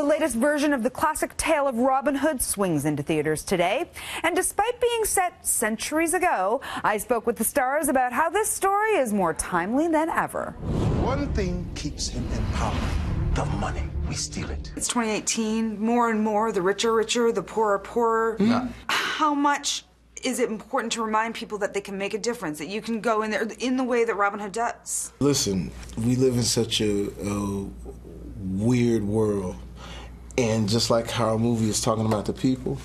The latest version of the classic tale of Robin Hood swings into theaters today. And despite being set centuries ago, I spoke with the stars about how this story is more timely than ever. One thing keeps him in power: the money. We steal it. It's 2018. More and more, the rich are richer, the poor are poorer. How much is it important to remind people that they can make a difference, that you can go in there in the way that Robin Hood does? Listen, we live in such a weird world, and just like how our movie is talking about the people,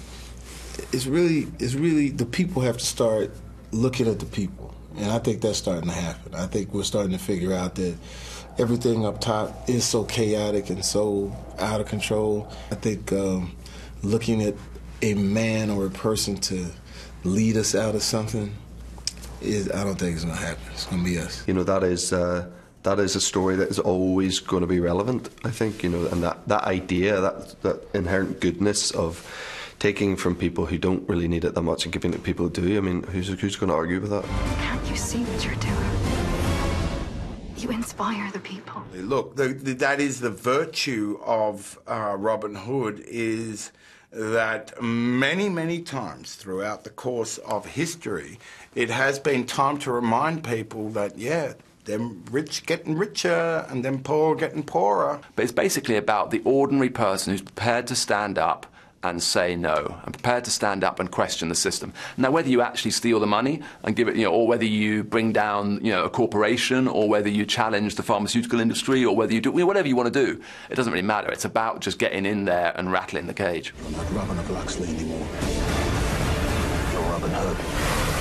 it's really the people have to start looking at the people, and I think that's starting to happen. I think we're starting to figure out that everything up top is so chaotic and so out of control. I think looking at a man or a person to lead us out of something I don't think it's going to happen. It's going to be us. You know, that is a story that is always going to be relevant, I think, you know, and that idea, that inherent goodness of taking from people who don't really need it that much and giving it to people who do. I mean, who's going to argue with that? Can't you see what you're doing? You inspire the people. Look, that is the virtue of Robin Hood, is that many, many times throughout the course of history, it has been time to remind people that, yeah, them rich getting richer and them poor getting poorer. But it's basically about the ordinary person who's prepared to stand up and say no, and prepared to stand up and question the system. Now, whether you actually steal the money and give it, you know, or whether you bring down, you know, a corporation, or whether you challenge the pharmaceutical industry, or whether you do, you know, whatever you want to do, it doesn't really matter. It's about just getting in there and rattling the cage. You're not Robin of Locksley anymore. You're Robin Hood.